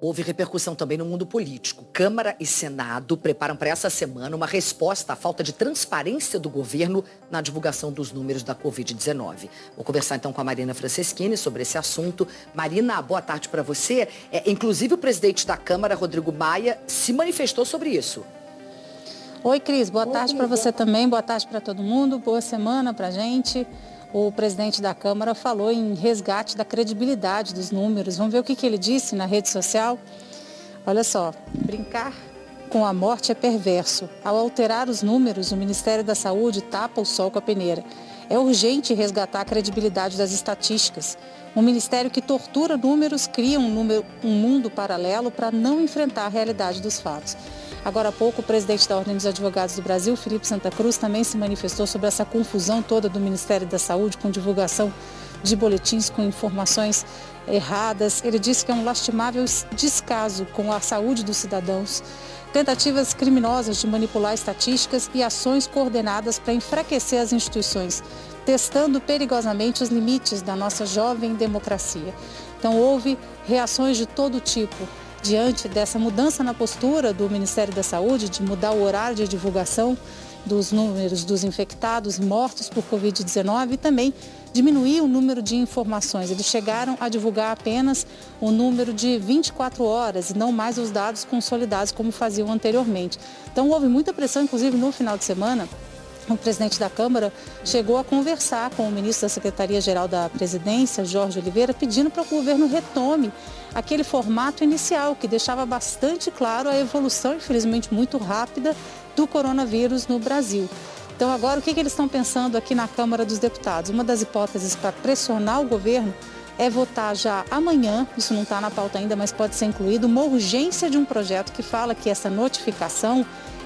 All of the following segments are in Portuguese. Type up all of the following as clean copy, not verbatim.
Houve repercussão também no mundo político. Câmara e Senado preparam para essa semana uma resposta à falta de transparência do governo na divulgação dos números da Covid-19. Vou conversar então com a Marina Franceschini sobre esse assunto. Marina, boa tarde para você. Inclusive o presidente da Câmara, Rodrigo Maia, se manifestou sobre isso. Oi, Cris. Boa tarde para você também. Boa tarde para todo mundo. Boa semana para a gente. O presidente da Câmara falou em resgate da credibilidade dos números. Vamos ver o que ele disse na rede social? Olha só, brincar com a morte é perverso. Ao alterar os números, o Ministério da Saúde tapa o sol com a peneira. É urgente resgatar a credibilidade das estatísticas. Um ministério que tortura números cria um mundo paralelo para não enfrentar a realidade dos fatos. Agora há pouco, o presidente da Ordem dos Advogados do Brasil, Felipe Santa Cruz, também se manifestou sobre essa confusão toda do Ministério da Saúde com divulgação de boletins com informações erradas. Ele disse que é um lastimável descaso com a saúde dos cidadãos, tentativas criminosas de manipular estatísticas e ações coordenadas para enfraquecer as instituições, testando perigosamente os limites da nossa jovem democracia. Então houve reações de todo tipo diante dessa mudança na postura do Ministério da Saúde, de mudar o horário de divulgação dos números dos infectados e mortos por Covid-19 e também diminuir o número de informações. Eles chegaram a divulgar apenas o número de 24 horas e não mais os dados consolidados como faziam anteriormente. Então houve muita pressão, inclusive no final de semana. O presidente da Câmara chegou a conversar com o ministro da Secretaria-Geral da Presidência, Jorge Oliveira, pedindo para que o governo retome aquele formato inicial, que deixava bastante claro a evolução, infelizmente muito rápida, do coronavírus no Brasil. Então agora o que eles estão pensando aqui na Câmara dos Deputados? Uma das hipóteses para pressionar o governo é votar já amanhã, isso não está na pauta ainda, mas pode ser incluído, uma urgência de um projeto que fala que essa notificação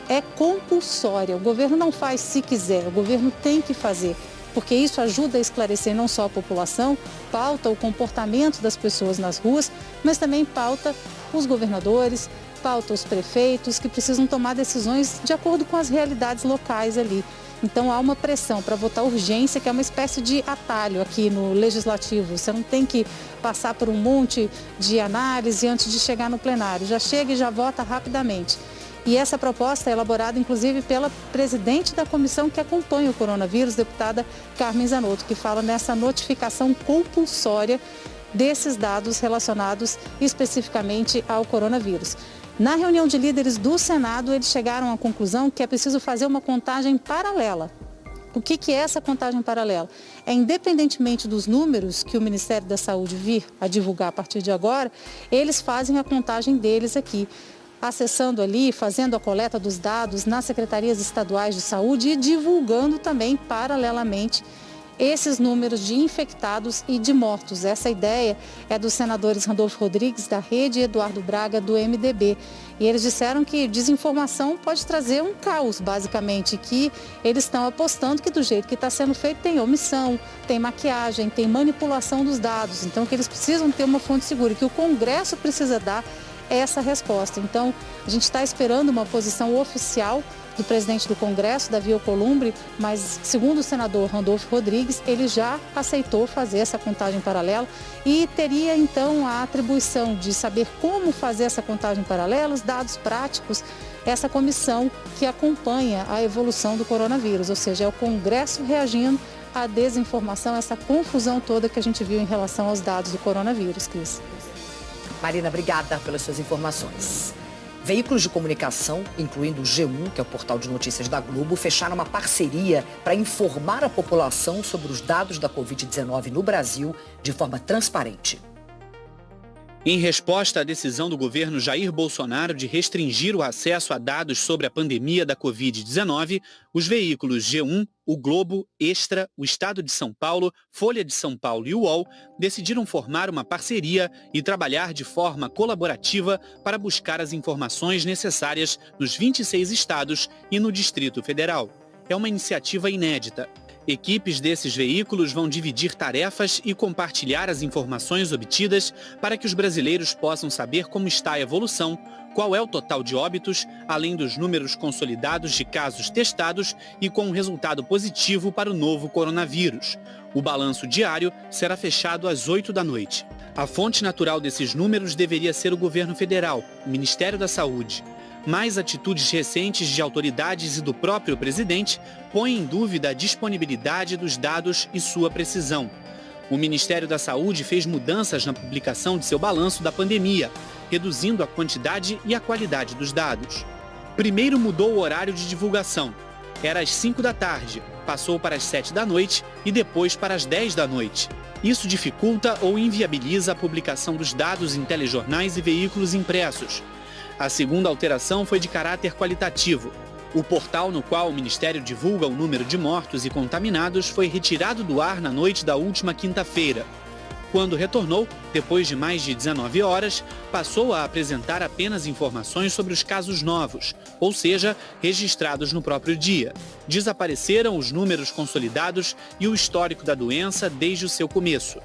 é compulsória. O governo não faz se quiser, o governo tem que fazer, porque isso ajuda a esclarecer não só a população, pauta o comportamento das pessoas nas ruas, mas também pauta os governadores, pauta os prefeitos, que precisam tomar decisões de acordo com as realidades locais ali. Então há uma pressão para votar urgência, que é uma espécie de atalho aqui no Legislativo. Você não tem que passar por um monte de análise antes de chegar no plenário. Já chega e já vota rapidamente. E essa proposta é elaborada, inclusive, pela presidente da comissão que acompanha o coronavírus, deputada Carmen Zanotto, que fala nessa notificação compulsória desses dados relacionados especificamente ao coronavírus. Na reunião de líderes do Senado, eles chegaram à conclusão que é preciso fazer uma contagem paralela. O que é essa contagem paralela? É, independentemente dos números que o Ministério da Saúde vir a divulgar a partir de agora, eles fazem a contagem deles aqui, acessando ali, fazendo a coleta dos dados nas secretarias estaduais de saúde e divulgando também paralelamente esses números de infectados e de mortos. Essa ideia é dos senadores Randolfo Rodrigues, da Rede, e Eduardo Braga, do MDB. E eles disseram que desinformação pode trazer um caos, basicamente, que eles estão apostando que do jeito que está sendo feito tem omissão, tem maquiagem, tem manipulação dos dados. Então, que eles precisam ter uma fonte segura, que o Congresso precisa dar essa resposta. Então, a gente está esperando uma posição oficial do presidente do Congresso, Davi Alcolumbre, mas, segundo o senador Randolfo Rodrigues, ele já aceitou fazer essa contagem paralela e teria, então, a atribuição de saber como fazer essa contagem paralela, os dados práticos, essa comissão que acompanha a evolução do coronavírus, ou seja, é o Congresso reagindo à desinformação, essa confusão toda que a gente viu em relação aos dados do coronavírus, Cris. Marina, obrigada pelas suas informações. Veículos de comunicação, incluindo o G1, que é o portal de notícias da Globo, fecharam uma parceria para informar a população sobre os dados da Covid-19 no Brasil de forma transparente. Em resposta à decisão do governo Jair Bolsonaro de restringir o acesso a dados sobre a pandemia da Covid-19, os veículos G1, o Globo, Extra, o Estado de São Paulo, Folha de São Paulo e o UOL decidiram formar uma parceria e trabalhar de forma colaborativa para buscar as informações necessárias nos 26 estados e no Distrito Federal. É uma iniciativa inédita. Equipes desses veículos vão dividir tarefas e compartilhar as informações obtidas para que os brasileiros possam saber como está a evolução, qual é o total de óbitos, além dos números consolidados de casos testados e com um resultado positivo para o novo coronavírus. O balanço diário será fechado às 8 da noite. A fonte natural desses números deveria ser o governo federal, o Ministério da Saúde. Mas atitudes recentes de autoridades e do próprio presidente põem em dúvida a disponibilidade dos dados e sua precisão. O Ministério da Saúde fez mudanças na publicação de seu balanço da pandemia, reduzindo a quantidade e a qualidade dos dados. Primeiro mudou o horário de divulgação. Era às 5 da tarde, passou para as 7 da noite e depois para as 10 da noite. Isso dificulta ou inviabiliza a publicação dos dados em telejornais e veículos impressos. A segunda alteração foi de caráter qualitativo. O portal no qual o Ministério divulga o número de mortos e contaminados foi retirado do ar na noite da última quinta-feira. Quando retornou, depois de mais de 19 horas, passou a apresentar apenas informações sobre os casos novos, ou seja, registrados no próprio dia. Desapareceram os números consolidados e o histórico da doença desde o seu começo.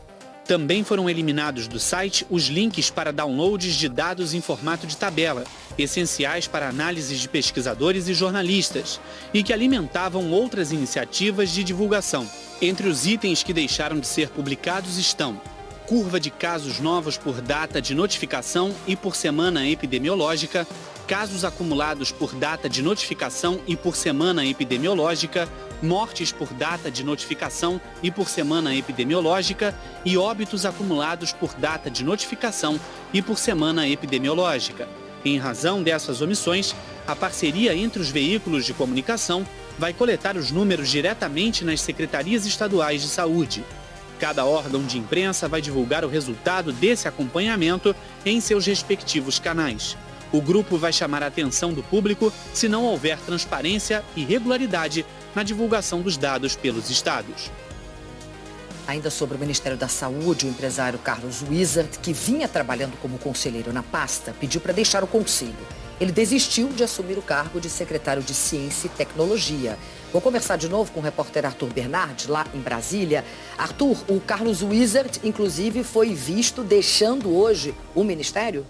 Também foram eliminados do site os links para downloads de dados em formato de tabela, essenciais para análises de pesquisadores e jornalistas, e que alimentavam outras iniciativas de divulgação. Entre os itens que deixaram de ser publicados estão curva de casos novos por data de notificação e por semana epidemiológica, casos acumulados por data de notificação e por semana epidemiológica, mortes por data de notificação e por semana epidemiológica e óbitos acumulados por data de notificação e por semana epidemiológica. Em razão dessas omissões, a parceria entre os veículos de comunicação vai coletar os números diretamente nas secretarias estaduais de saúde. Cada órgão de imprensa vai divulgar o resultado desse acompanhamento em seus respectivos canais. O grupo vai chamar a atenção do público se não houver transparência e regularidade na divulgação dos dados pelos estados. Ainda sobre o Ministério da Saúde, o empresário Carlos Wizard, que vinha trabalhando como conselheiro na pasta, pediu para deixar o conselho. Ele desistiu de assumir o cargo de secretário de Ciência e Tecnologia. Vou conversar de novo com o repórter Arthur Bernardi, lá em Brasília. Arthur, o Carlos Wizard, inclusive, foi visto deixando hoje o Ministério?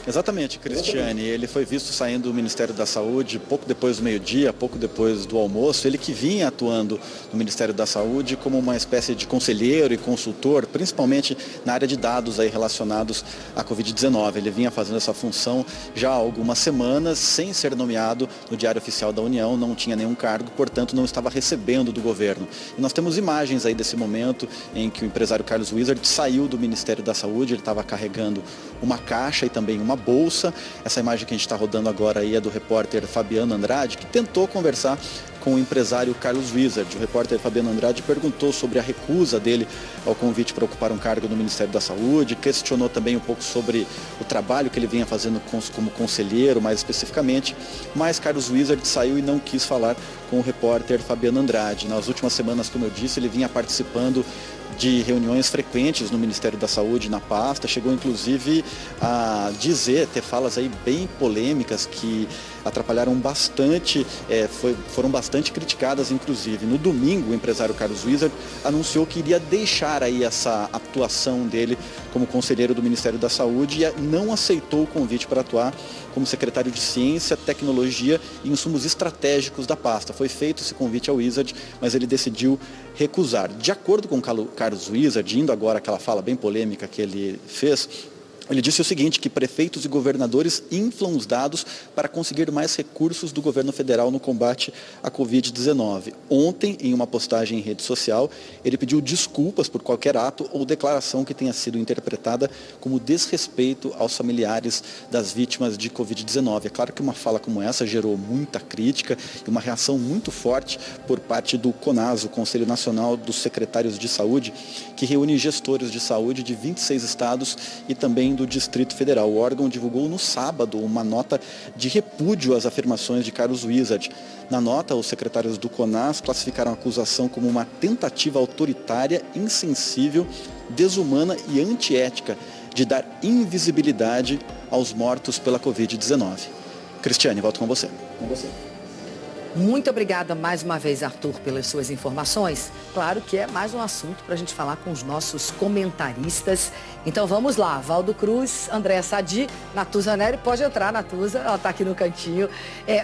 Exatamente, Cristiane. Ele foi visto saindo do Ministério da Saúde pouco depois do meio-dia, pouco depois do almoço. Ele que vinha atuando no Ministério da Saúde como uma espécie de conselheiro e consultor, principalmente na área de dados aí relacionados à Covid-19. Ele vinha fazendo essa função já há algumas semanas, sem ser nomeado no Diário Oficial da União, não tinha nenhum cargo, portanto não estava recebendo do governo. E nós temos imagens aí desse momento em que o empresário Carlos Wizard saiu do Ministério da Saúde, ele estava carregando uma caixa e também uma bolsa. Essa imagem que a gente está rodando agora aí é do repórter Fabiano Andrade, que tentou conversar com o empresário Carlos Wizard. O repórter Fabiano Andrade perguntou sobre a recusa dele ao convite para ocupar um cargo no Ministério da Saúde, questionou também um pouco sobre o trabalho que ele vinha fazendo como conselheiro, mais especificamente, mas Carlos Wizard saiu e não quis falar com o repórter Fabiano Andrade. Nas últimas semanas, como eu disse, ele vinha participando de reuniões frequentes no Ministério da Saúde, na pasta, chegou inclusive a dizer, ter falas aí bem polêmicas que atrapalharam bastante, foram bastante criticadas inclusive. No domingo, o empresário Carlos Wizard anunciou que iria deixar aí essa atuação dele como conselheiro do Ministério da Saúde e não aceitou o convite para atuar como secretário de Ciência, Tecnologia e Insumos Estratégicos da pasta. Foi feito esse convite ao Wizard, mas ele decidiu recusar. De acordo com Carlos Wizard, indo agora àquela fala bem polêmica que ele fez, ele disse o seguinte, que prefeitos e governadores inflam os dados para conseguir mais recursos do governo federal no combate à Covid-19. Ontem, em uma postagem em rede social, ele pediu desculpas por qualquer ato ou declaração que tenha sido interpretada como desrespeito aos familiares das vítimas de Covid-19. É claro que uma fala como essa gerou muita crítica e uma reação muito forte por parte do CONAS, o Conselho Nacional dos Secretários de Saúde, que reúne gestores de saúde de 26 estados e também do Distrito Federal. O órgão divulgou no sábado uma nota de repúdio às afirmações de Carlos Wizard. Na nota, os secretários do CONAS classificaram a acusação como uma tentativa autoritária, insensível, desumana e antiética de dar invisibilidade aos mortos pela Covid-19. Cristiane, volto com você. Muito obrigada mais uma vez, Arthur, pelas suas informações. Claro que é mais um assunto para a gente falar com os nossos comentaristas. Então vamos lá, Valdo Cruz, Andréa Sadi, Natuza Neri, pode entrar, Natuza, ela está aqui no cantinho.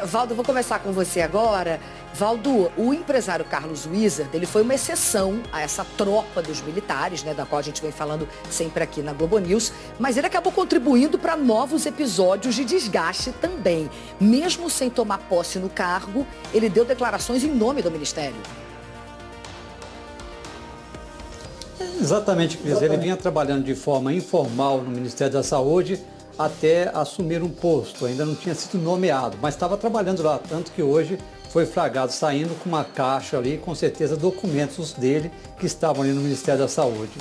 Valdo, vou começar com você agora. Valdo, o empresário Carlos Wizard, ele foi uma exceção a essa tropa dos militares, né, da qual a gente vem falando sempre aqui na Globo News, mas ele acabou contribuindo para novos episódios de desgaste também. Mesmo sem tomar posse no cargo, ele deu declarações em nome do Ministério. Exatamente, Cris. Ele vinha trabalhando de forma informal no Ministério da Saúde até assumir um posto. Ainda não tinha sido nomeado, mas estava trabalhando lá, tanto que hoje foi flagrado saindo com uma caixa ali, com certeza documentos dele que estavam ali no Ministério da Saúde.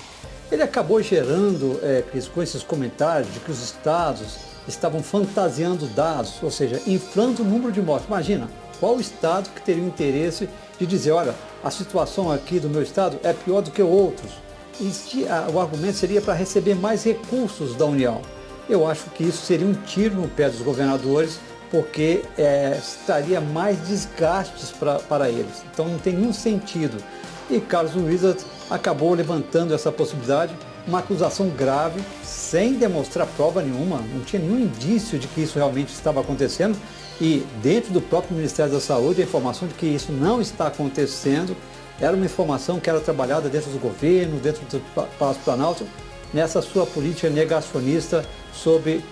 Ele acabou gerando, Cris, com esses comentários de que os estados estavam fantasiando dados, ou seja, inflando o número de mortes. Imagina, qual estado que teria o interesse de dizer, olha, a situação aqui do meu estado é pior do que outros. O argumento seria para receber mais recursos da União. Eu acho que isso seria um tiro no pé dos governadores, porque estaria mais desgastes para eles. Então não tem nenhum sentido. E Carlos Wizard acabou levantando essa possibilidade, uma acusação grave, sem demonstrar prova nenhuma, não tinha nenhum indício de que isso realmente estava acontecendo. E dentro do próprio Ministério da Saúde, a informação de que isso não está acontecendo, era uma informação que era trabalhada dentro do governo, dentro do Palácio Planalto, nessa sua política negacionista sobre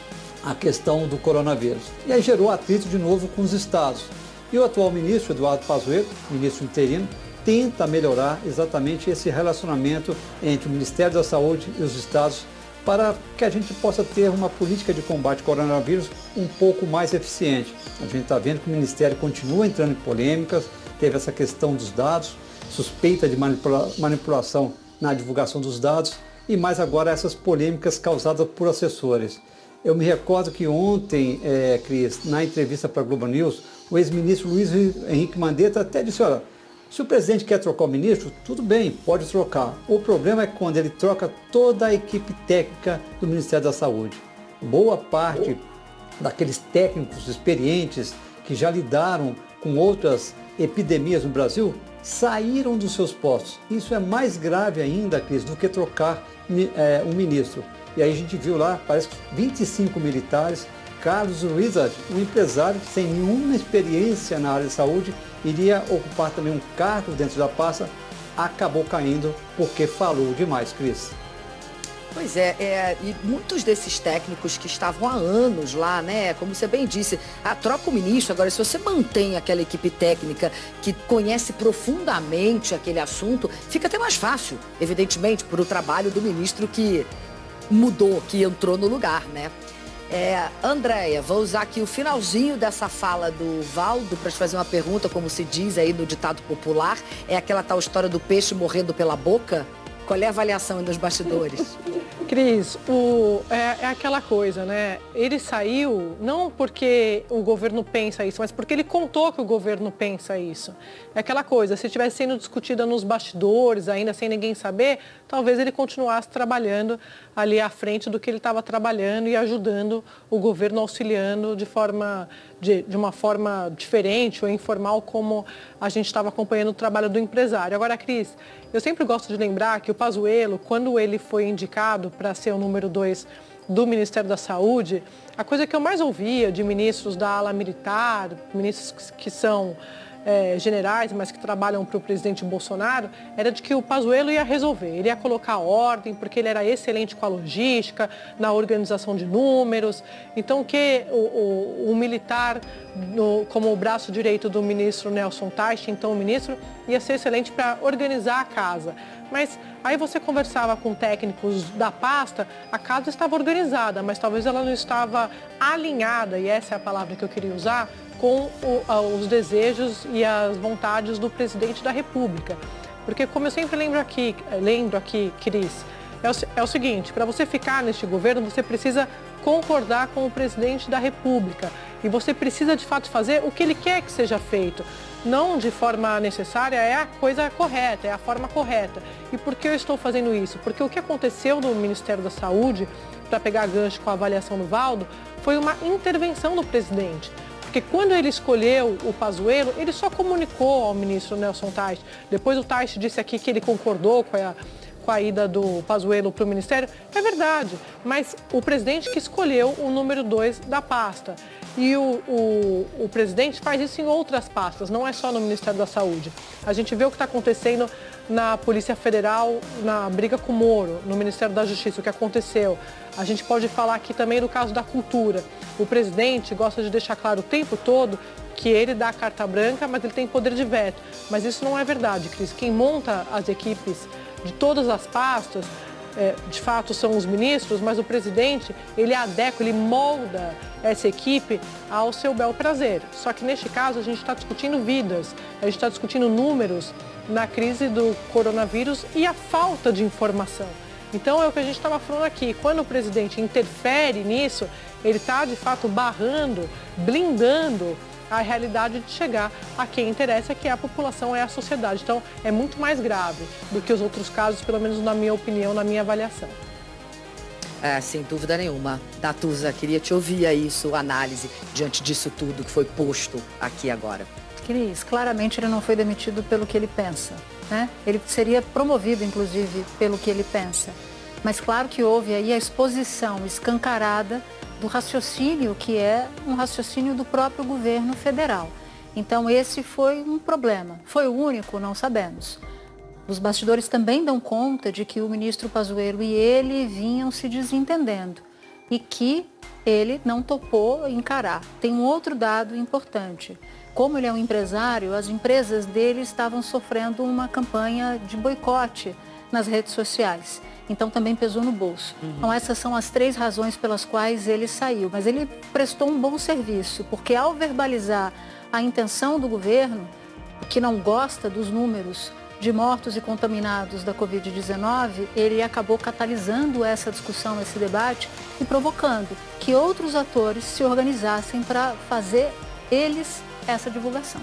a questão do coronavírus. E aí gerou atrito de novo com os estados. E o atual ministro, Eduardo Pazuello, ministro interino, tenta melhorar exatamente esse relacionamento entre o Ministério da Saúde e os estados para que a gente possa ter uma política de combate ao coronavírus um pouco mais eficiente. A gente está vendo que o Ministério continua entrando em polêmicas, teve essa questão dos dados, suspeita de manipulação na divulgação dos dados e mais agora essas polêmicas causadas por assessores. Eu me recordo que ontem, Cris, na entrevista para a Globo News, o ex-ministro Luiz Henrique Mandetta até disse, olha, se o presidente quer trocar o ministro, tudo bem, pode trocar. O problema é quando ele troca toda a equipe técnica do Ministério da Saúde. Boa parte daqueles técnicos experientes que já lidaram com outras epidemias no Brasil saíram dos seus postos. Isso é mais grave ainda, Cris, do que trocar um ministro. E aí a gente viu lá, parece que 25 militares, Carlos Wizard, um empresário sem nenhuma experiência na área de saúde, iria ocupar também um cargo dentro da pasta, acabou caindo porque falou demais, Cris. Pois e muitos desses técnicos que estavam há anos lá, né, como você bem disse, troca o ministro, agora se você mantém aquela equipe técnica que conhece profundamente aquele assunto, fica até mais fácil, evidentemente, para o trabalho do ministro que mudou, que entrou no lugar, né? Andréia, vou usar aqui o finalzinho dessa fala do Valdo para te fazer uma pergunta, como se diz aí no ditado popular, é aquela tal história do peixe morrendo pela boca? Qual é a avaliação dos bastidores? Cris, é aquela coisa, né? Ele saiu não porque o governo pensa isso, mas porque ele contou que o governo pensa isso. É aquela coisa, se estivesse sendo discutida nos bastidores, ainda sem ninguém saber, talvez ele continuasse trabalhando ali à frente do que ele estava trabalhando e ajudando o governo, auxiliando de uma forma diferente ou informal, como a gente estava acompanhando o trabalho do empresário. Agora, Cris, eu sempre gosto de lembrar que o Pazuello, quando ele foi indicado para ser o número 2 do Ministério da Saúde, a coisa que eu mais ouvia de ministros da ala militar, ministros que são generais, mas que trabalham para o presidente Bolsonaro, era de que o Pazuello ia resolver, ele ia colocar ordem, porque ele era excelente com a logística, na organização de números. Então, que o militar, como o braço direito do ministro Nelson Teich, então o ministro, ia ser excelente para organizar a casa. Mas aí você conversava com técnicos da pasta, a casa estava organizada, mas talvez ela não estava alinhada, e essa é a palavra que eu queria usar, com os desejos e as vontades do presidente da República. Porque, como eu sempre lembro aqui, Cris, é o seguinte, para você ficar neste governo, você precisa concordar com o presidente da República. E você precisa, de fato, fazer o que ele quer que seja feito. Não de forma necessária, é a coisa correta, é a forma correta. E por que eu estou fazendo isso? Porque o que aconteceu no Ministério da Saúde, para pegar gancho com a avaliação do Valdo, foi uma intervenção do presidente. Porque Porque quando ele escolheu o Pazuello, ele só comunicou ao ministro Nelson Teich. Depois o Teich disse aqui que ele concordou com a ida do Pazuello para o Ministério. É verdade, mas o presidente que escolheu o número 2 da pasta. E o presidente faz isso em outras pastas, não é só no Ministério da Saúde. A gente vê o que está acontecendo na Polícia Federal, na briga com o Moro, no Ministério da Justiça, o que aconteceu. A gente pode falar aqui também do caso da cultura. O presidente gosta de deixar claro o tempo todo que ele dá a carta branca, mas ele tem poder de veto. Mas isso não é verdade, Cris. Quem monta as equipes de todas as pastas, de fato são os ministros, mas o presidente, ele adequa, ele molda essa equipe ao seu bel prazer. Só que neste caso a gente está discutindo vidas, a gente está discutindo números na crise do coronavírus e a falta de informação. Então é o que a gente estava falando aqui, quando o presidente interfere nisso, ele está de fato barrando, blindando a realidade de chegar a quem interessa, que é a população, é a sociedade. Então, é muito mais grave do que os outros casos, pelo menos na minha opinião, na minha avaliação. Sem dúvida nenhuma. Natuza, queria te ouvir aí sua análise diante disso tudo que foi posto aqui agora. Cris, claramente ele não foi demitido pelo que ele pensa, né? Ele seria promovido, inclusive, pelo que ele pensa. Mas claro que houve aí a exposição escancarada do raciocínio que é um raciocínio do próprio governo federal. Então esse foi um problema. Foi o único? Não sabemos. Os bastidores também dão conta de que o ministro Pazuello e ele vinham se desentendendo e que ele não topou encarar. Tem um outro dado importante. Como ele é um empresário, as empresas dele estavam sofrendo uma campanha de boicote nas redes sociais. Então também pesou no bolso. Então essas são as 3 razões pelas quais ele saiu. Mas ele prestou um bom serviço, porque ao verbalizar a intenção do governo, que não gosta dos números de mortos e contaminados da Covid-19, ele acabou catalisando essa discussão, esse debate e provocando que outros atores se organizassem para fazer eles essa divulgação.